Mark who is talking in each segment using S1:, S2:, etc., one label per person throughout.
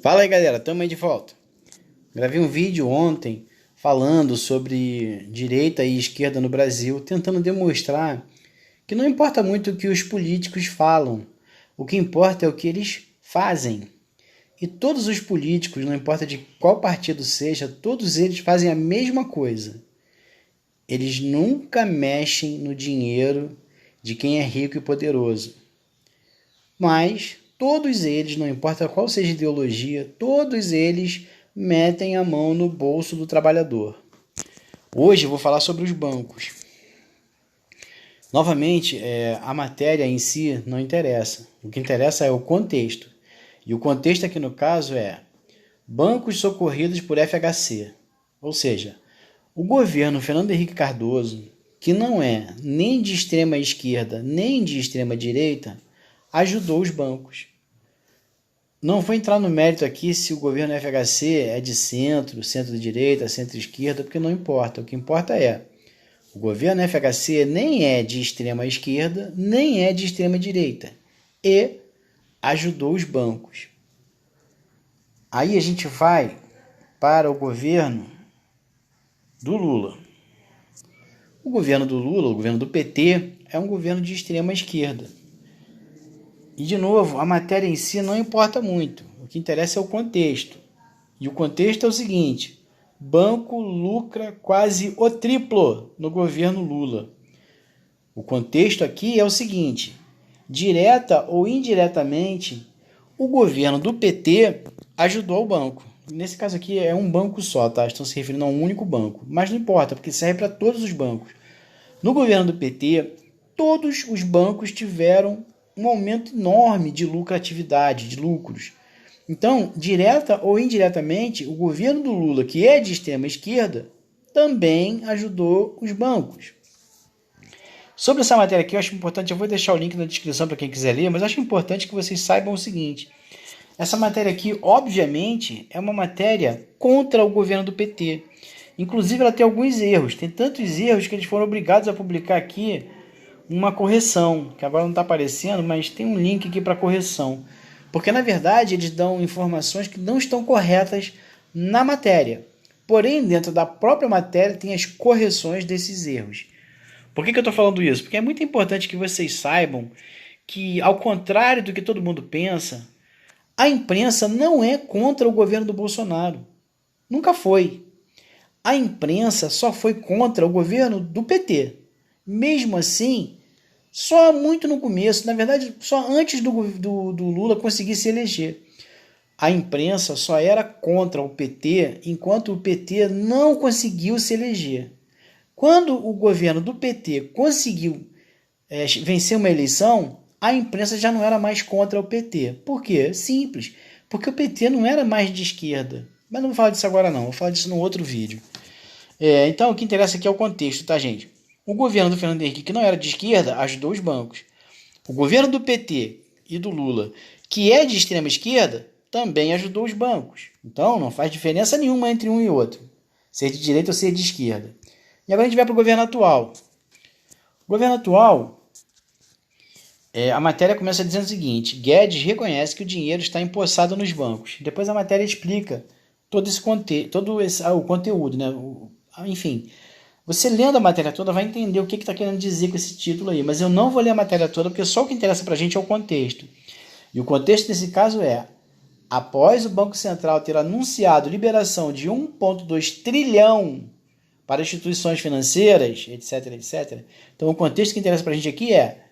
S1: Fala aí, galera, tamo aí de volta. Gravei um vídeo ontem falando sobre direita e esquerda no Brasil, tentando demonstrar que não importa muito o que os políticos falam, o que importa é o que eles fazem. E todos os políticos, não importa de qual partido seja, todos eles fazem a mesma coisa. Eles nunca mexem no dinheiro de quem é rico e poderoso. Mas todos eles, não importa qual seja a ideologia, todos eles metem a mão no bolso do trabalhador. Hoje eu vou falar sobre os bancos. Novamente, a matéria em si não interessa. O que interessa é o contexto. E o contexto aqui no caso é bancos socorridos por FHC. Ou seja, o governo Fernando Henrique Cardoso, que não é nem de extrema esquerda nem de extrema direita, ajudou os bancos. Não vou entrar no mérito aqui se o governo FHC é de centro, centro-direita, centro-esquerda, porque não importa. O que importa é, o governo FHC nem é de extrema esquerda, nem é de extrema direita. E ajudou os bancos. Aí a gente vai para o governo do Lula. O governo do Lula, o governo do PT, é um governo de extrema esquerda. E, de novo, a matéria em si não importa muito. O que interessa é o contexto. E o contexto é o seguinte: banco lucra quase o triplo no governo Lula. O contexto aqui é o seguinte: direta ou indiretamente, o governo do PT ajudou o banco. Nesse caso aqui é um banco só, tá? Estão se referindo a um único banco. Mas não importa, porque serve para todos os bancos. No governo do PT, todos os bancos tiveram um aumento enorme de lucratividade, de lucros. Então, direta ou indiretamente, o governo do Lula, que é de extrema esquerda, também ajudou os bancos. Sobre essa matéria aqui, eu acho importante, eu vou deixar o link na descrição para quem quiser ler, mas eu acho importante que vocês saibam o seguinte: essa matéria aqui, obviamente, é uma matéria contra o governo do PT. Inclusive, ela tem alguns erros. Tem tantos erros que eles foram obrigados a publicar aqui uma correção, que agora não está aparecendo, mas tem um link aqui para correção. Porque, na verdade, eles dão informações que não estão corretas na matéria. Porém, dentro da própria matéria tem as correções desses erros. Por que eu estou falando isso? Porque é muito importante que vocês saibam que, ao contrário do que todo mundo pensa, a imprensa não é contra o governo do Bolsonaro. Nunca foi. A imprensa só foi contra o governo do PT. Mesmo assim, só muito no começo, na verdade, só antes do Lula conseguir se eleger. A imprensa só era contra o PT enquanto o PT não conseguiu se eleger. Quando o governo do PT conseguiu vencer uma eleição, a imprensa já não era mais contra o PT. Por quê? Simples. Porque o PT não era mais de esquerda. Mas não vou falar disso agora não, vou falar disso no outro vídeo. Então, o que interessa aqui é o contexto, tá, gente? O governo do Fernando Henrique, que não era de esquerda, ajudou os bancos. O governo do PT e do Lula, que é de extrema esquerda, também ajudou os bancos. Então, não faz diferença nenhuma entre um e outro, ser de direita ou ser de esquerda. E agora a gente vai para o governo atual. O governo atual, a matéria começa dizendo o seguinte: Guedes reconhece que o dinheiro está empossado nos bancos. Depois a matéria explica todo esse o conteúdo, né? Enfim, você lendo a matéria toda vai entender o que está querendo dizer com esse título aí, mas eu não vou ler a matéria toda porque só o que interessa para a gente é o contexto. E o contexto nesse caso é: após o Banco Central ter anunciado liberação de 1,2 trilhão para instituições financeiras, etc, etc. Então o contexto que interessa para a gente aqui é: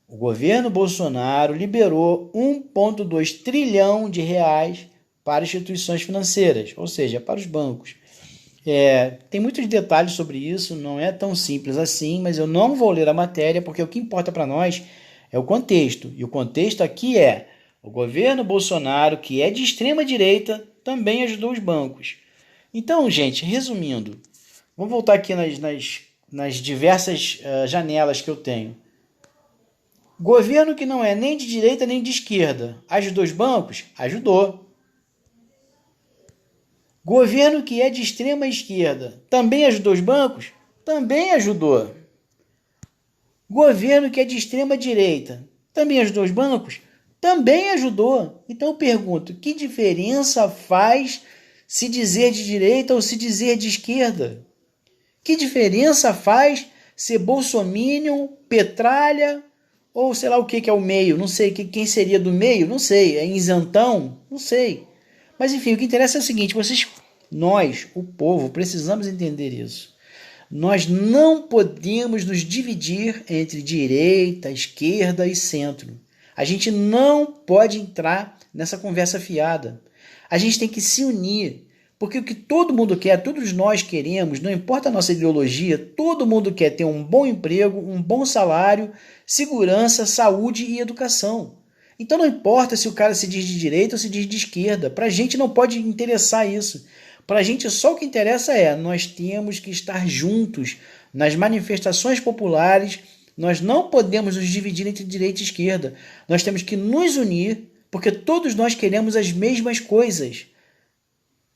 S1: o governo Bolsonaro liberou 1,2 trilhão de reais para instituições financeiras, ou seja, para os bancos. Tem muitos detalhes sobre isso, não é tão simples assim, mas eu não vou ler a matéria porque o que importa para nós é o contexto. E o contexto aqui é: o governo Bolsonaro, que é de extrema direita, também ajudou os bancos. Então, gente, resumindo, vamos voltar aqui nas diversas janelas que eu tenho. Governo que não é nem de direita nem de esquerda, ajudou os bancos? Ajudou. Governo que é de extrema esquerda, também ajudou os bancos? Também ajudou. Governo que é de extrema direita, também ajudou os bancos? também ajudou. Então eu pergunto, que diferença faz se dizer de direita ou se dizer de esquerda? Que diferença faz ser bolsominion, petralha ou sei lá o que é o meio? Não sei quem seria do meio, não sei. É isentão? Não sei. Mas enfim, o que interessa é o seguinte, nós, o povo, precisamos entender isso. Nós não podemos nos dividir entre direita, esquerda e centro. A gente não pode entrar nessa conversa fiada. A gente tem que se unir, porque o que todo mundo quer, todos nós queremos, não importa a nossa ideologia, todo mundo quer ter um bom emprego, um bom salário, segurança, saúde e educação. Então não importa se o cara se diz de direita ou se diz de esquerda, para a gente não pode interessar isso. Para a gente só o que interessa nós temos que estar juntos nas manifestações populares, nós não podemos nos dividir entre direita e esquerda, nós temos que nos unir, porque todos nós queremos as mesmas coisas: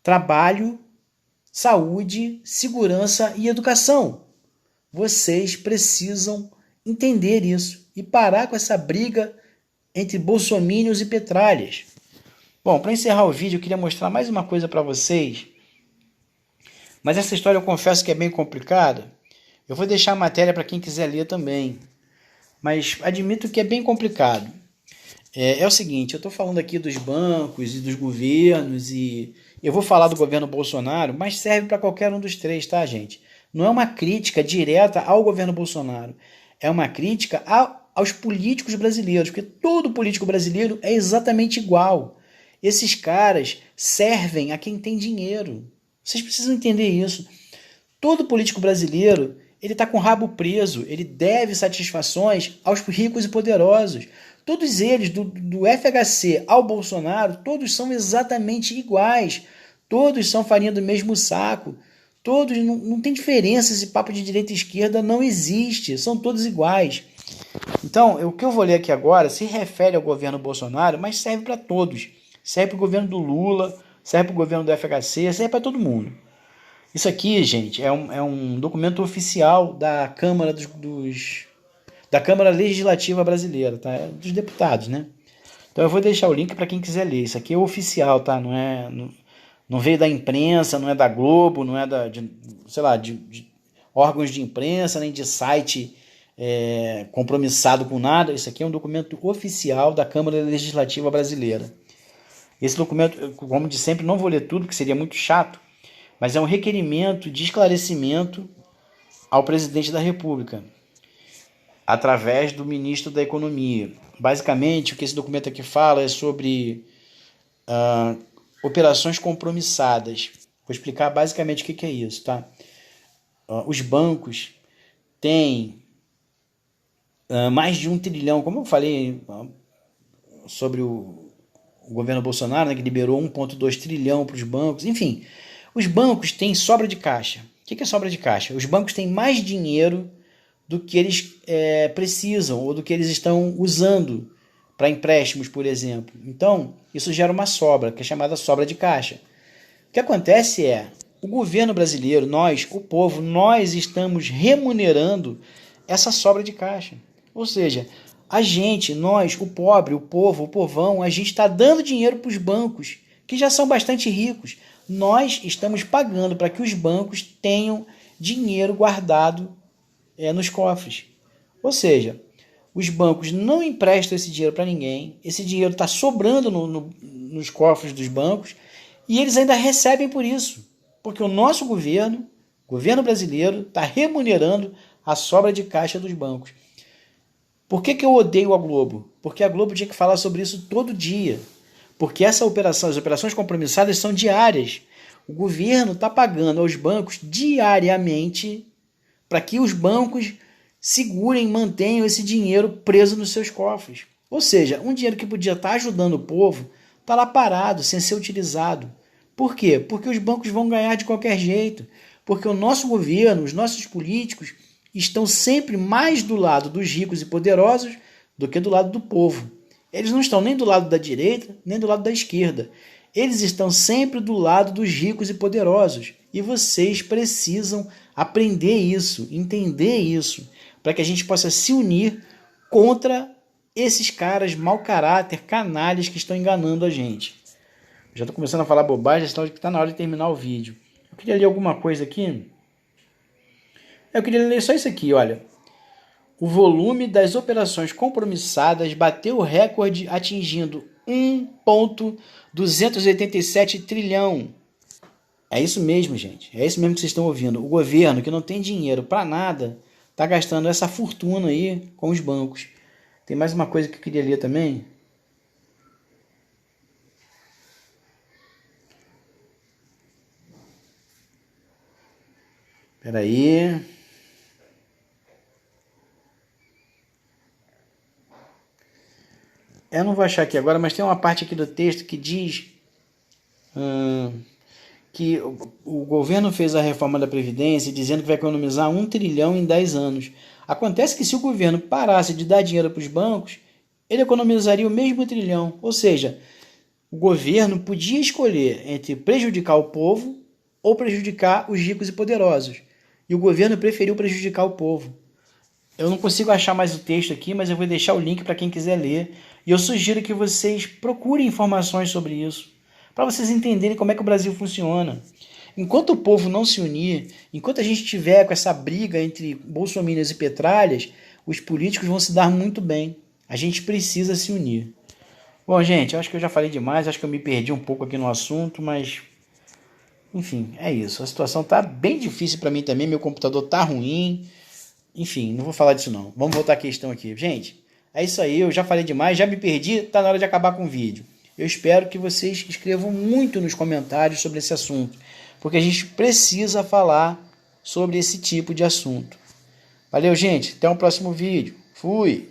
S1: trabalho, saúde, segurança e educação. Vocês precisam entender isso e parar com essa briga entre bolsomínios e petralhas. Bom, para encerrar o vídeo, eu queria mostrar mais uma coisa para vocês, mas essa história eu confesso que é bem complicada. Eu vou deixar a matéria para quem quiser ler também, mas admito que é bem complicado. É o seguinte, eu estou falando aqui dos bancos e dos governos, e eu vou falar do governo Bolsonaro, mas serve para qualquer um dos três, tá, gente? Não é uma crítica direta ao governo Bolsonaro, é uma crítica aos políticos brasileiros, porque todo político brasileiro é exatamente igual. Esses caras servem a quem tem dinheiro. Vocês precisam entender isso. Todo político brasileiro, ele está com o rabo preso, ele deve satisfações aos ricos e poderosos. Todos eles, do FHC ao Bolsonaro, todos são exatamente iguais. Todos são farinha do mesmo saco. Todos, não tem diferença, esse papo de direita e esquerda não existe, são todos iguais. Então, o que eu vou ler aqui agora se refere ao governo Bolsonaro, mas serve para todos. Serve para o governo do Lula, serve para o governo do FHC, serve para todo mundo. Isso aqui, gente, é um documento oficial da Câmara da Câmara Legislativa Brasileira, tá? Dos deputados, né? Então eu vou deixar o link para quem quiser ler. Isso aqui é oficial, tá? Não veio da imprensa, não é da Globo, não é de órgãos de imprensa, nem de site compromissado com nada. Isso aqui é um documento oficial da Câmara Legislativa Brasileira. Esse documento, como de sempre, não vou ler tudo, que seria muito chato, mas é um requerimento de esclarecimento ao presidente da República, através do ministro da Economia. Basicamente, o que esse documento aqui fala é sobre operações compromissadas. Vou explicar basicamente o que é isso, tá? Os bancos têm mais de 1 trilhão, como eu falei sobre o governo Bolsonaro, né, que liberou 1,2 trilhão para os bancos. Enfim, os bancos têm sobra de caixa. O que é sobra de caixa? Os bancos têm mais dinheiro do que eles precisam ou do que eles estão usando para empréstimos, por exemplo. Então, isso gera uma sobra, que é chamada sobra de caixa. O que acontece o governo brasileiro, nós, o povo, nós estamos remunerando essa sobra de caixa. Ou seja, a gente, nós, o pobre, o povo, o povão, a gente está dando dinheiro para os bancos, que já são bastante ricos. Nós estamos pagando para que os bancos tenham dinheiro guardado nos cofres. Ou seja, os bancos não emprestam esse dinheiro para ninguém, esse dinheiro está sobrando nos cofres dos bancos e eles ainda recebem por isso, porque o nosso governo brasileiro, está remunerando a sobra de caixa dos bancos. Por que eu odeio a Globo? Porque a Globo tinha que falar sobre isso todo dia, porque as operações compromissadas são diárias. O governo está pagando aos bancos diariamente para que os bancos segurem, mantenham esse dinheiro preso nos seus cofres. Ou seja, um dinheiro que podia estar ajudando o povo está lá parado, sem ser utilizado. Por quê? Porque os bancos vão ganhar de qualquer jeito. Porque o nosso governo, os nossos políticos estão sempre mais do lado dos ricos e poderosos do que do lado do povo. Eles não estão nem do lado da direita, nem do lado da esquerda. Eles estão sempre do lado dos ricos e poderosos. E vocês precisam aprender isso, entender isso, para que a gente possa se unir contra esses caras mau caráter, canalhas que estão enganando a gente. Já estou começando a falar bobagem, então está na hora de terminar o vídeo. Eu queria ler alguma coisa aqui. Eu queria ler só isso aqui, olha. O volume das operações compromissadas bateu o recorde atingindo 1,287 trilhão. É isso mesmo, gente. É isso mesmo que vocês estão ouvindo. O governo, que não tem dinheiro para nada, está gastando essa fortuna aí com os bancos. Tem mais uma coisa que eu queria ler também. Espera aí. Eu não vou achar aqui agora, mas tem uma parte aqui do texto que diz que o governo fez a reforma da Previdência dizendo que vai economizar 1 trilhão em 10 anos. Acontece que se o governo parasse de dar dinheiro para os bancos, ele economizaria o mesmo trilhão. Ou seja, o governo podia escolher entre prejudicar o povo ou prejudicar os ricos e poderosos. E o governo preferiu prejudicar o povo. Eu não consigo achar mais o texto aqui, mas eu vou deixar o link para quem quiser ler. E eu sugiro que vocês procurem informações sobre isso, para vocês entenderem como é que o Brasil funciona. Enquanto o povo não se unir, enquanto a gente tiver com essa briga entre bolsominions e petralhas, os políticos vão se dar muito bem. A gente precisa se unir. Bom, gente, eu acho que eu já falei demais, acho que eu me perdi um pouco aqui no assunto, mas enfim, é isso. A situação tá bem difícil para mim também, meu computador tá ruim. Enfim, não vou falar disso não. Vamos voltar à questão aqui. Gente, é isso aí, eu já falei demais, já me perdi, tá na hora de acabar com o vídeo. Eu espero que vocês escrevam muito nos comentários sobre esse assunto, porque a gente precisa falar sobre esse tipo de assunto. Valeu, gente, até o próximo vídeo. Fui!